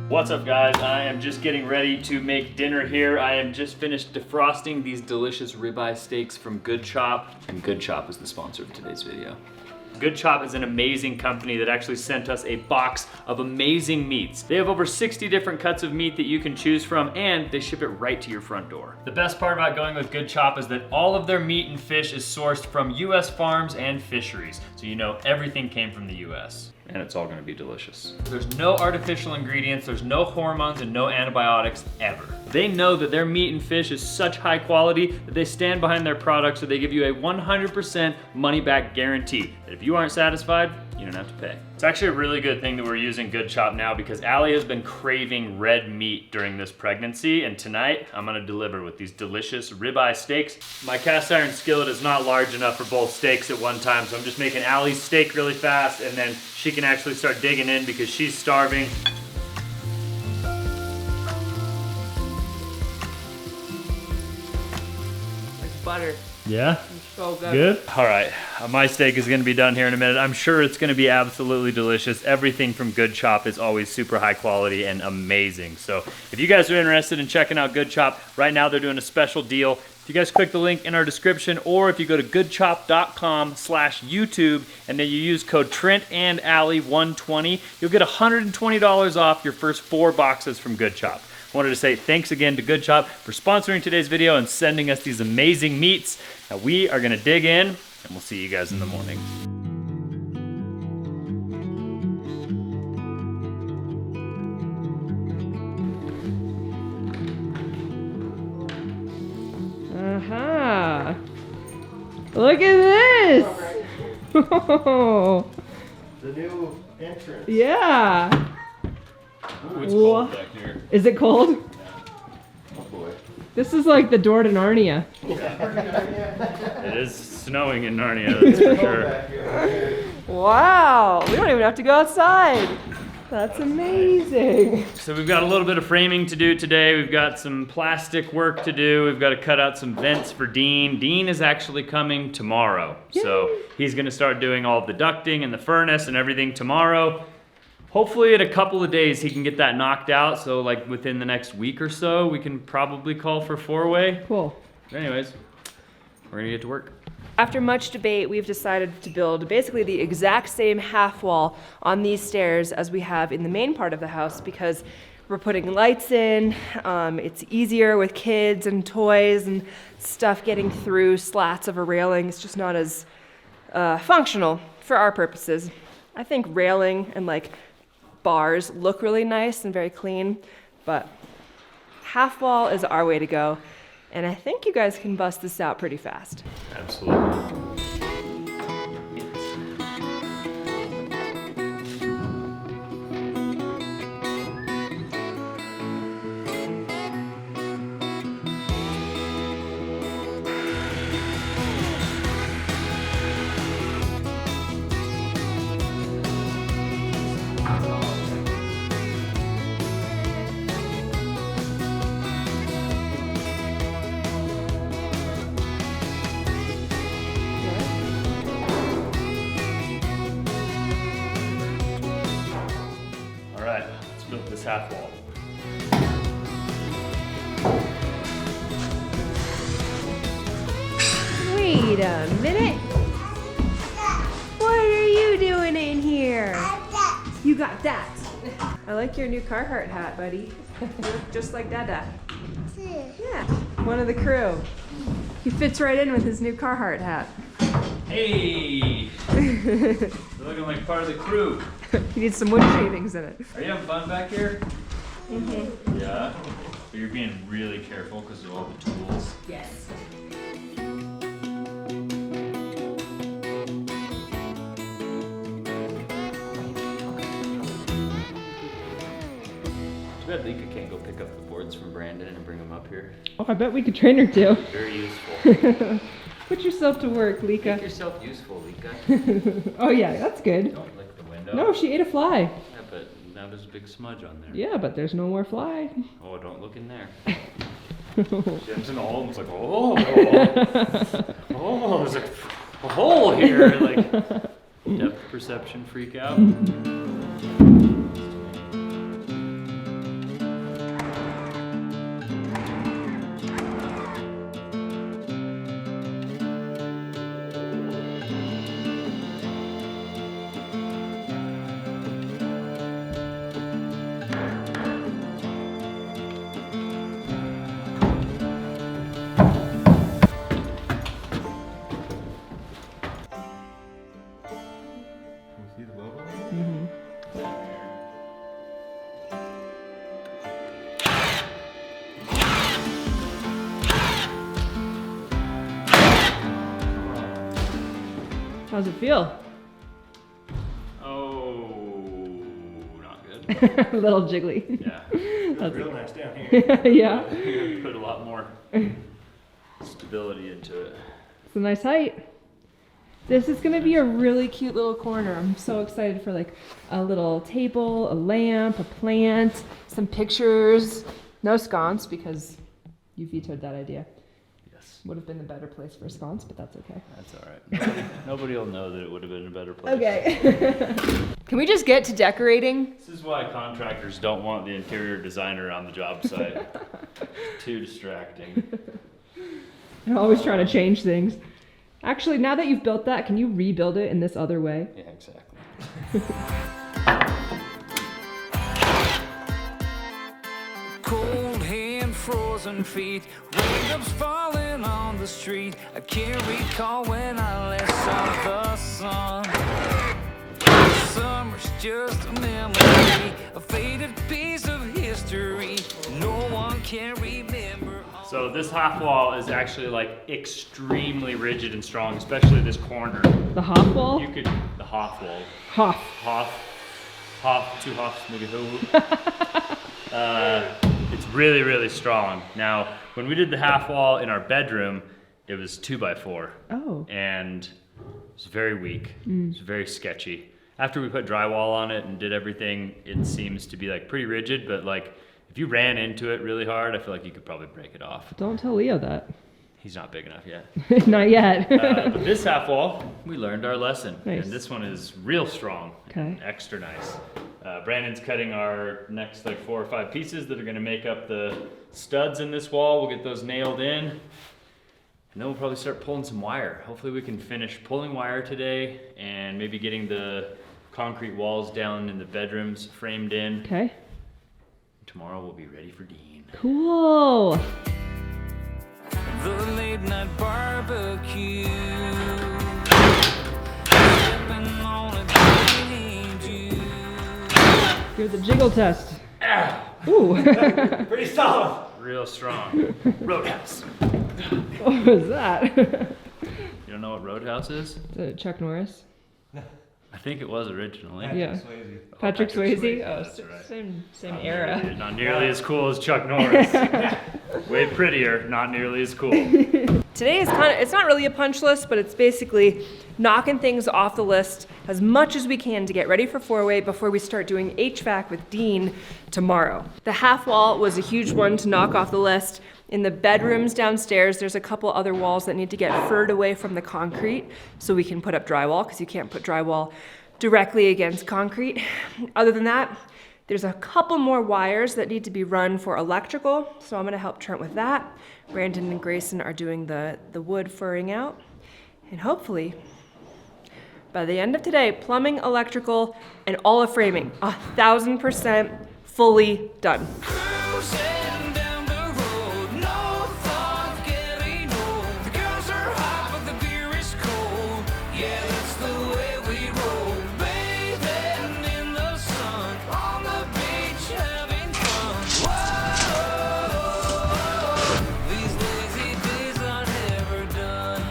What's up, guys? I am just getting ready to make dinner here. I am just finished defrosting these delicious ribeye steaks from Good Chop, and Good Chop is the sponsor of today's video. Good Chop is an amazing company that actually sent us a box of amazing meats. They have over 60 different cuts of meat that you can choose from, and they ship it right to your front door. The best part about going with Good Chop is that all of their meat and fish is sourced from US farms and fisheries, so you know everything came from the US. And it's all gonna be delicious. There's no artificial ingredients, there's no hormones and no antibiotics ever. They know that their meat and fish is such high quality that they stand behind their products, so they give you a 100% money back guarantee. That if you aren't satisfied, you don't have to pay. It's actually a really good thing that we're using Good Chop now because Allie has been craving red meat during this pregnancy, and tonight I'm gonna deliver with these delicious ribeye steaks. My cast iron skillet is not large enough for both steaks at one time, so I'm just making Allie's steak really fast, and then she can actually start digging in because she's starving. It's butter. Yeah? So good. Good? All right, my steak is gonna be done here in a minute. I'm sure it's gonna be absolutely delicious. Everything from Good Chop is always super high quality and amazing. So if you guys are interested in checking out Good Chop, right now they're doing a special deal. If you guys click the link in our description, or if you go to goodchop.com/YouTube and then you use code Trent and Allie 120, you'll get $120 off your first 4 boxes from Good Chop. I wanted to say thanks again to Good Chop for sponsoring today's video and sending us these amazing meats. Now we are gonna dig in, and we'll see you guys in the morning. Uh-huh. Look at this! Oh. The new entrance. Yeah. Ooh, it's cold back here. Is it cold? Oh boy. This is like the door to Narnia. It is snowing in Narnia, that's for sure. Wow, we don't even have to go outside. That's amazing. So we've got a little bit of framing to do today. We've got some plastic work to do. We've got to cut out some vents for Dean. Dean is actually coming tomorrow. So he's gonna start doing all of the ducting and the furnace and everything tomorrow. Hopefully in a couple of days he can get that knocked out. So like within the next week or so, we can probably call for 4-way. Cool. Anyways, we're gonna get to work. After much debate, we've decided to build basically the exact same half wall on these stairs as we have in the main part of the house because we're putting lights in. It's easier with kids and toys and stuff getting through slats of a railing. It's just not as functional for our purposes. I think railing and like bars look really nice and very clean, but half wall is our way to go. And I think you guys can bust this out pretty fast. Absolutely. All right, let's build this half wall. Wait a minute. What are you doing in here? You got that. I like your new Carhartt hat, buddy. You look just like Dada. Yeah, one of the crew. He fits right in with his new Carhartt hat. Hey! You're looking like part of the crew. He needs some wood shavings in it. Are you having fun back here? Mm-hmm. Yeah. But you're being really careful because of all the tools. Yes. Too bad Lika can't go pick up the boards from Brandon and bring them up here. Oh, I bet we could train her to. Very useful. Put yourself to work, Make Lika. yourself useful, Lika. Oh yeah, that's good. Don't lick the window. No, she ate a fly. Yeah, but now there's a big smudge on there. Yeah, but there's no more fly. Oh, don't look in there. Jensen Alden's like, oh, there's a hole here. Like, depth perception freak out. How's it feel? Oh, not good. A little jiggly. Yeah. Feels real nice down here. Yeah. Put a lot more stability into it. It's a nice height. This is gonna be a really cute little corner. I'm so excited for like a little table, a lamp, a plant, some pictures. No sconce because you vetoed that idea. Yes. Would have been the better place for a sconce, but that's okay. That's all right. Nobody will know that it would have been a better place. Okay. Can we just get to decorating? This is why contractors don't want the interior designer on the job site. Too distracting. They're always trying to change things. Actually, now that you've built that, can you rebuild it in this other way? Yeah, exactly. Cold hand, frozen feet, raindrops falling on the street. I can't recall when I last saw the sun. Summer's just a memory, a faded piece of history. No one can remember. So this half wall is actually like extremely rigid and strong, especially this corner. The Hoff wall? The half wall. Hoff. Two Hoffs, maybe who. It's really, really strong. Now, when we did the half wall in our bedroom, it was 2x4. Oh. And it was very weak. It was very sketchy. After we put drywall on it and did everything, it seems to be like pretty rigid, but like if you ran into it really hard, I feel like you could probably break it off. Don't tell Leo that. He's not big enough yet. Not yet. But this half wall, we learned our lesson. Nice. And this one is real strong. Okay. And extra nice. Brandon's cutting our next like 4 or 5 pieces that are gonna make up the studs in this wall. We'll get those nailed in. And then we'll probably start pulling some wire. Hopefully we can finish pulling wire today and maybe getting the concrete walls down in the bedrooms framed in. Okay. Tomorrow we'll be ready for Dean. Cool. The late night barbecue. Sipping on a teenage you. Here's the jiggle test. Ah, Ooh. Pretty solid. real strong. Roadhouse. What was that? You don't know what Roadhouse is? Is it Chuck Norris? I think it was originally. Yeah. Swayze. Oh, Patrick Swayze? Oh, that's right. same Not era. nearly- Not nearly as cool as Chuck Norris. Way prettier, not nearly as cool. Today is it's not really a punch list, but it's basically knocking things off the list as much as we can to get ready for 4-way before we start doing HVAC with Dean tomorrow. The half wall was a huge one to knock off the list. In the bedrooms downstairs, there's a couple other walls that need to get furred away from the concrete so we can put up drywall, because you can't put drywall directly against concrete. Other than that, there's a couple more wires that need to be run for electrical, so I'm gonna help Trent with that. Brandon and Grayson are doing the wood furring out. And hopefully, by the end of today, plumbing, electrical, and all of framing, 1,000% fully done. Cruising down the road, no thought getting old. The girls are hot, but the beer is cold. Yeah, that's the way we roll. Bathing in the sun, on the beach having fun. Whoa, these lazy days are never done.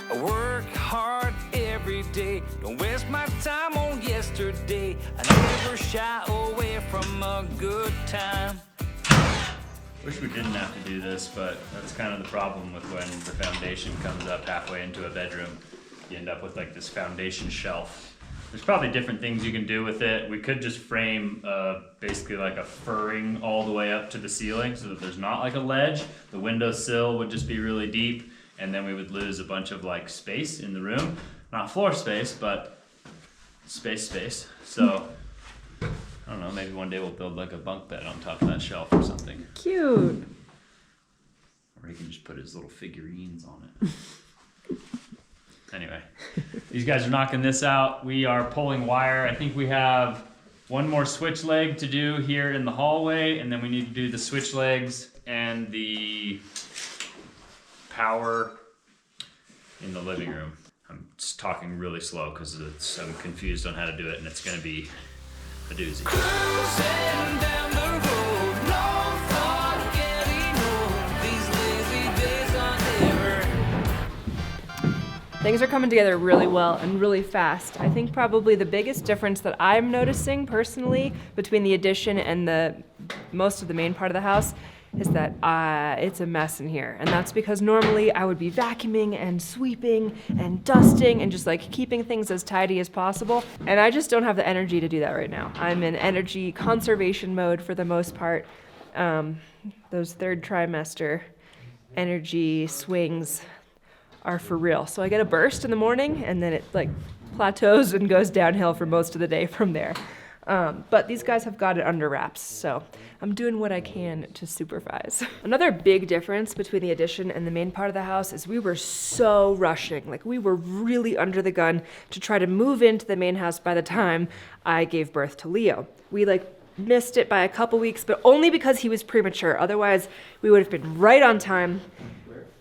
I work hard every day, don't waste my time on yesterday. I never shy away from a good time. Wish we didn't have to do this, but that's kind of the problem with when the foundation comes up halfway into a bedroom. You end up with like this foundation shelf. There's probably different things you can do with it. We could just frame basically like a furring all the way up to the ceiling so that there's not like a ledge. The windowsill would just be really deep, and then we would lose a bunch of like space in the room. Not floor space, but space. So I don't know, maybe one day we'll build like a bunk bed on top of that shelf or something. Cute. Or he can just put his little figurines on it. Anyway, these guys are knocking this out. We are pulling wire. I think we have one more switch leg to do here in the hallway, and then we need to do the switch legs and the power in the living room. I'm just talking really slow because I'm confused on how to do it, and it's gonna be a doozy. Cruising down the road, no thought of getting old. These lazy days are never. Things are coming together really well and really fast. I think probably the biggest difference that I'm noticing personally between the addition and most of the main part of the house is that it's a mess in here. And that's because normally I would be vacuuming and sweeping and dusting and just like keeping things as tidy as possible. And I just don't have the energy to do that right now. I'm in energy conservation mode for the most part. Those third trimester energy swings are for real. So I get a burst in the morning and then it like plateaus and goes downhill for most of the day from there. But these guys have got it under wraps, so I'm doing what I can to supervise. Another big difference between the addition and the main part of the house is we were so rushing. Like we were really under the gun to try to move into the main house by the time I gave birth to Leo. We like missed it by a couple weeks, but only because he was premature. Otherwise, we would have been right on time.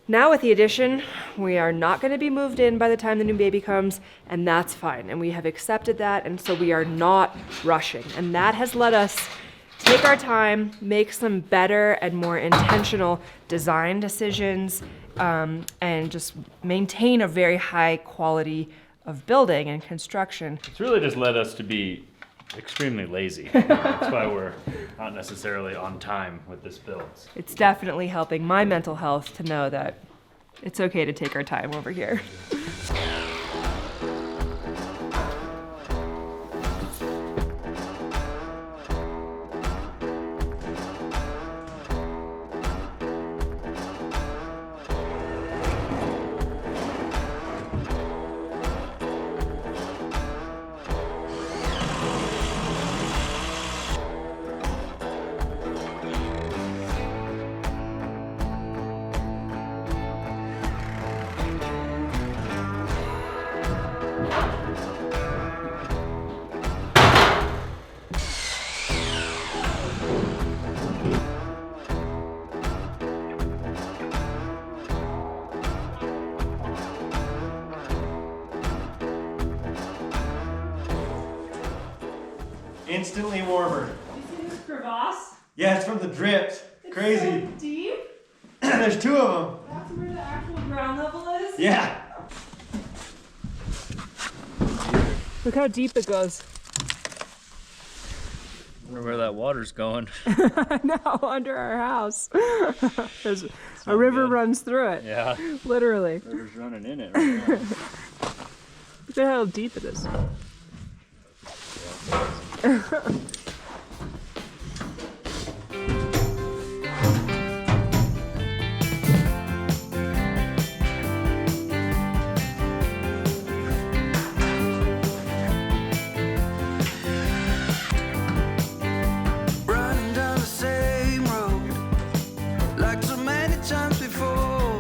Now with the addition, we are not going to be moved in by the time the new baby comes, and that's fine. And we have accepted that, and so we are not rushing. And that has let us take our time, make some better and more intentional design decisions, and just maintain a very high quality of building and construction. It's really just led us to be extremely lazy. That's why we're not necessarily on time with this build. It's definitely helping my mental health to know that it's okay to take our time over here. Instantly warmer. You see this crevasse? Yeah, it's from the drips. Crazy. So deep. There's two of them. That's where the actual ground level is. Yeah. Look how deep it goes. I wonder where that water's going. Now under our house. There's a river good. runs through it. Yeah. Literally. River's running in it right now. Look at how deep it is. Running down the same road like so many times before.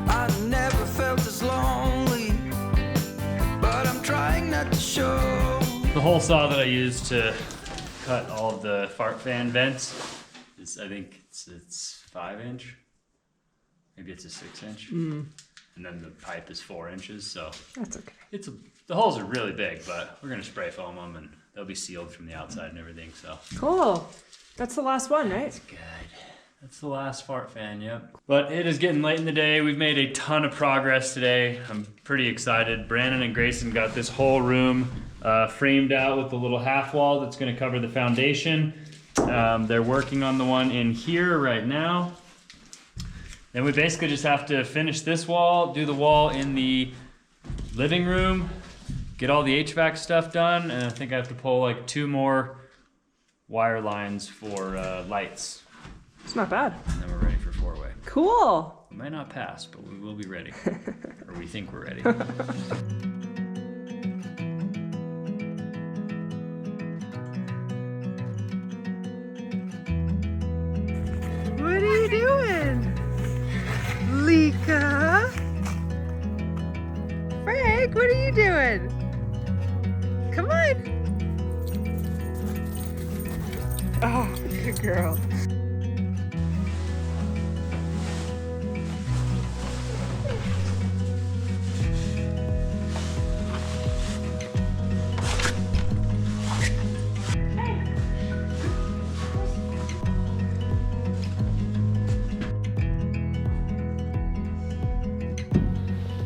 I never felt as lonely, but I'm trying not to show. The hole saw that I used to cut all of the fart fan vents is, I think it's 5-inch. Maybe it's a 6-inch. And then the pipe is 4 inches, so That's okay. the holes are really big, but we're gonna spray foam them and they'll be sealed from the outside and everything, so. Cool. That's the last one, right? Good. That's the last fart fan, yep. But it is getting late in the day. We've made a ton of progress today. I'm pretty excited. Brandon and Grayson got this whole room framed out with the little half wall that's gonna cover the foundation. They're working on the one in here right now. Then we basically just have to finish this wall, do the wall in the living room, get all the HVAC stuff done, and I think I have to pull like 2 more wire lines for lights. It's not bad. And then we're ready for 4-way. Cool. We might not pass, but we will be ready. Or we think we're ready. What are you doing? Lika? Frank, what are you doing? Come on. Oh, good girl.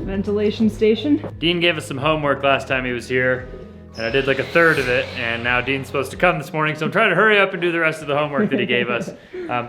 ventilation station. Dean gave us some homework last time he was here, and I did like a third of it, and now Dean's supposed to come this morning, so I'm trying to hurry up and do the rest of the homework that he gave us.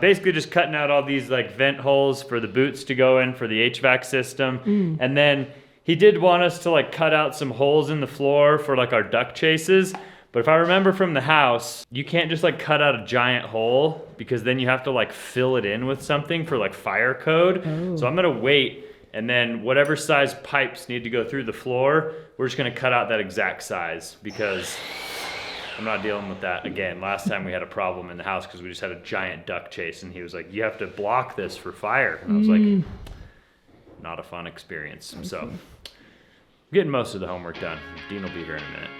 Basically just cutting out all these like vent holes for the boots to go in for the HVAC system, and then he did want us to like cut out some holes in the floor for like our duct chases. But if I remember from the house, you can't just like cut out a giant hole because then you have to like fill it in with something for like fire code. So I'm gonna wait, and then whatever size pipes need to go through the floor, we're just gonna cut out that exact size because I'm not dealing with that again. Last time we had a problem in the house because we just had a giant duct chase, and he was like, you have to block this for fire. And I was like, not a fun experience. So I'm getting most of the homework done. Dean will be here in a minute.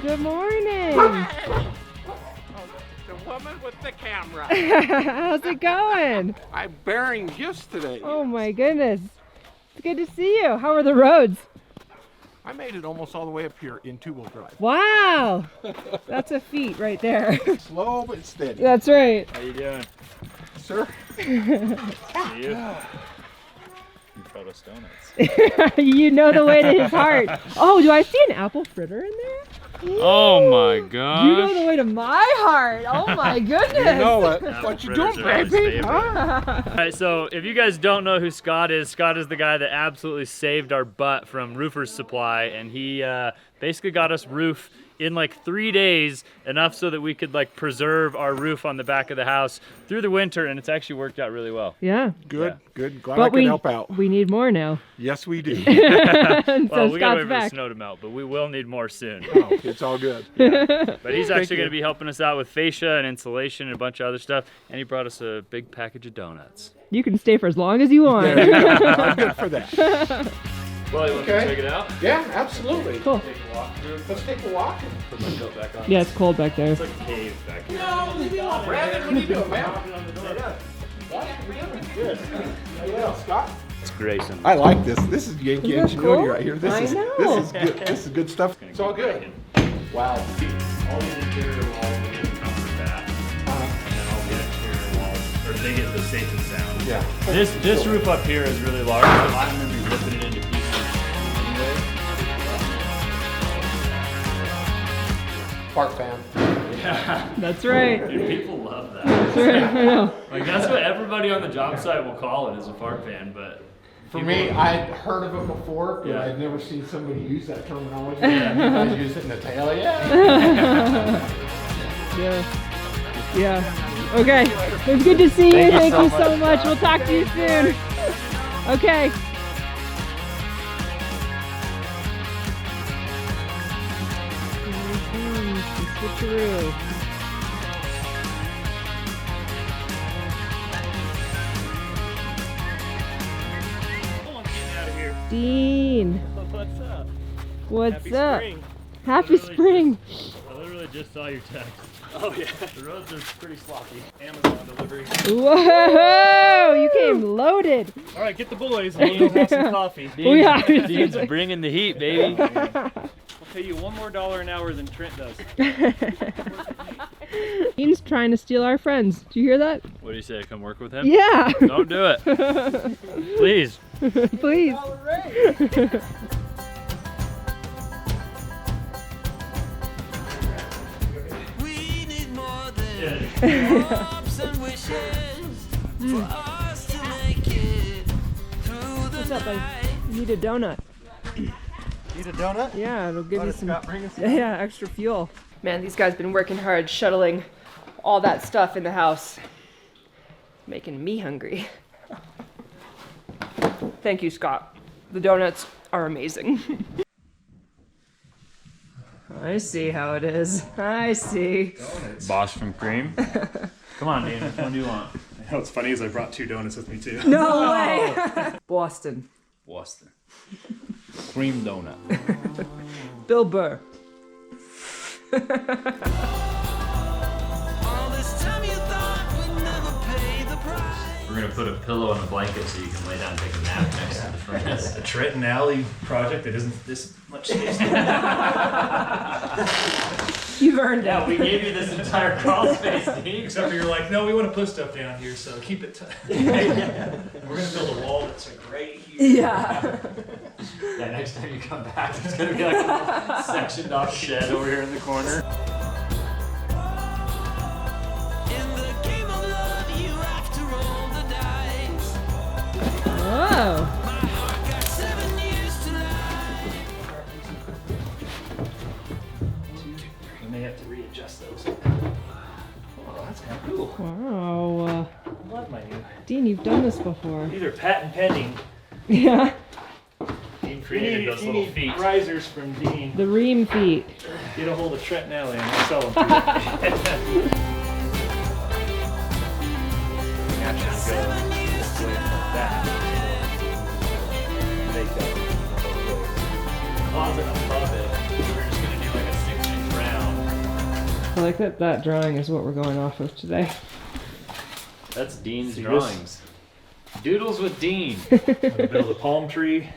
Good morning. The woman with the camera. How's it going? I'm bearing gifts today. Oh my goodness. It's good to see you. How are the roads? I made it almost all the way up here in two-wheel drive. Wow. That's a feat right there. Slow but steady. That's right. How you doing? Sir? You? You brought us donuts. You know the way to his heart. Oh, do I see an apple fritter in there? Oh my gosh. You know the way to my heart. Oh my goodness. You know it. Apple What you fritters doing, are always baby? favorite. All right, so if you guys don't know who Scott is the guy that absolutely saved our butt from Roofers Supply, and he basically got us roof in like 3 days, enough so that we could like preserve our roof on the back of the house through the winter, and it's actually worked out really well. Yeah. Good, good. Glad But I could help out. we need more now. Yes, we do. And Well, so we gotta wait Scott's for the back. snow to melt, but we will need more soon. Oh, it's all good. But he's actually you. going to be helping us out with fascia and insulation and a bunch of other stuff, and he brought us a big package of donuts. You can stay for as long as you want. There you go. I'm good for that. Well, you want to Okay. check it out? Yeah, absolutely. Cool. Take a walk through. Let's take a walk. Put my coat back on. Yeah, it's cold back there. It's like a cave back here. No, leave me alone, Brandon. What are you doing, man? Good. How you doing, Scott? It's Grayson. I like this. This is Yankee Isn't that ingenuity cool? right here. I This is know. good. This is good stuff. It's all good. Wow. All the interior walls will get comfort bath, and then all the exterior walls, or they get the safest sound. Yeah. This roof up here is really large, so I'm going to be ripping it into pieces anyway. Park fan. Yeah. That's right. Dude, people love that. That's right. I know. Like that's what everybody on the job site will call it, is a fart fan, but For me, I'd heard of it before, but Yeah. I'd never seen somebody use that terminology. Yeah. You guys use it in Italia. Yeah. Yeah. Okay. It was good to see you. Thank you so much. We'll talk to you soon. Okay. Switcheroo. Dean. What's up? What's Happy up? spring. Happy Literally spring. I literally just saw your text. Oh yeah. The roads are pretty sloppy. Amazon delivery. Whoa! You came loaded. All right, get the boys. We'll have some coffee. Oh, yeah. Dean's bringing the heat, baby. I'll pay you $1 more an hour than Trent does. Dean's trying to steal our friends. Did you hear that? What do you say? Come work with him? Yeah. Don't do it. Please. Please. We need more than hopes and wishes for us to make it through the What's up, buddy? night. You need a donut. Eat a donut? Yeah, it'll give What you did some. Scott bring us? Yeah, extra fuel. Man, these guys been working hard shuttling all that stuff in the house. Making me hungry. Thank you, Scott. The donuts are amazing. I see how it is. I see. Boss from Cream. Come on, Dean. Which one do you want? You know what's funny is I brought 2 donuts with me too. No way! Boston. Boston. Cream donut. Bill Burr. All this time you thought we'd never pay the price. We're gonna put a pillow and a blanket so you can lay down and take a nap next to the furnace. A Trent Allie project that isn't this much space. You've earned Yeah, it. we gave you this entire crawl space, Dean. Except for you're like, no, we want to put stuff down here, so keep it. We're gonna build a wall that's like right here. Yeah. Yeah, next time you come back, there's gonna be like a sectioned off shed over here in the corner. Whoa. We may have to readjust those. Oh, that's kind of cool. Wow. I love my new. Dean, you've done this before. These are patent pending. Yeah. Dean created those little feet. Risers from Dean. The ream feet. Get a hold of Trent Allie and we'll sell them to you. Actually go way like that. Make that Closet above it. We're just gonna do like a 6-inch round. I like that that drawing is what we're going off of today. That's Dean's See drawings. Doodles with Dean. build a palm tree.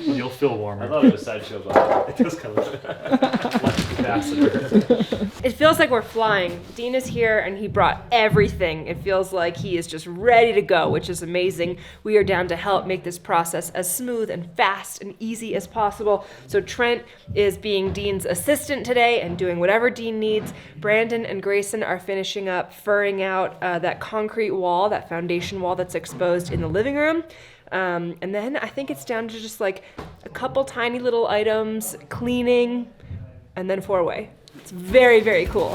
You'll feel warmer. I thought it was Sideshow Bob. It does kind of like capacitor. It feels like we're flying. Dean is here and he brought everything. It feels like he is just ready to go, which is amazing. We are down to help make this process as smooth and fast and easy as possible. So Trent is being Dean's assistant today and doing whatever Dean needs. Brandon and Grayson are finishing up furring out that concrete wall, that foundation wall that's exposed in the living room. And then I think it's down to just like a couple tiny little items, cleaning, and then 4-way. It's very, very cool.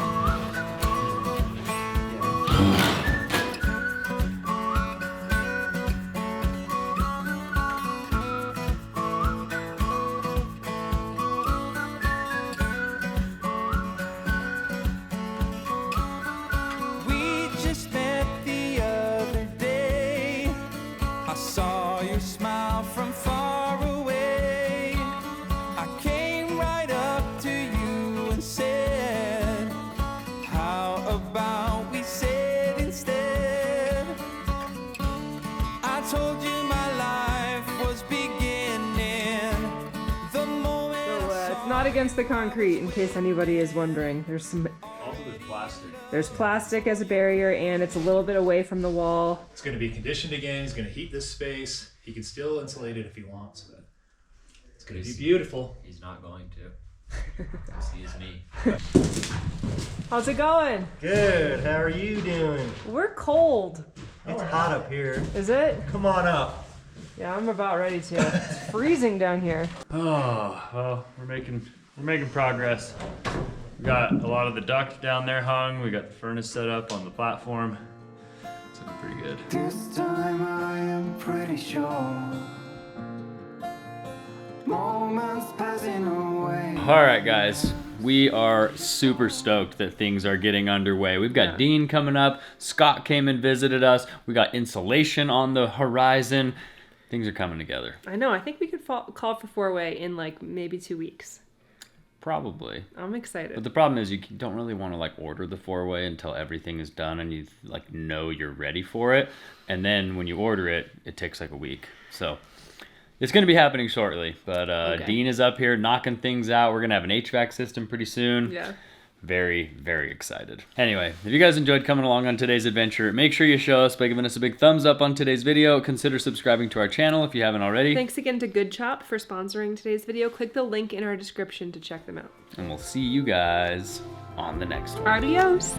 We just met the other day. I saw your smile from far away. I came right up to you and said, how about we sit instead? I told you my life was beginning the moment. So it's not against the concrete, in case anybody is wondering. Also, there's plastic. There's plastic as a barrier, and it's a little bit away from the wall. It's going to be conditioned again. He's going to heat this space. He can still insulate it if he wants, but it's going to be beautiful. He's not going to. Because he is me. How's it going? Good. How are you doing? We're cold. It's hot up here. Is it? Come on up. Yeah, I'm about ready to. It's freezing down here. Oh, well, we're making progress. We got a lot of the duct down there hung. We got the furnace set up on the platform. It's looking pretty good. This time I am pretty sure. Moments passing away. All right, guys. We are super stoked that things are getting underway. We've got Dean coming up. Scott came and visited us. We got insulation on the horizon. Things are coming together. I know. I think we could call for 4-way in like maybe 2 weeks. Probably. I'm excited. But the problem is you don't really want to like order the 4-way until everything is done and you like know you're ready for it. And then when you order it, it takes like a week. So it's going to be happening shortly. But Okay. Dean is up here knocking things out. We're going to have an HVAC system pretty soon. Yeah. Very, very excited. Anyway, if you guys enjoyed coming along on today's adventure, make sure you show us by giving us a big thumbs up on today's video. Consider subscribing to our channel if you haven't already. Thanks again to Good Chop for sponsoring today's video. Click the link in our description to check them out. And we'll see you guys on the next one. Adios.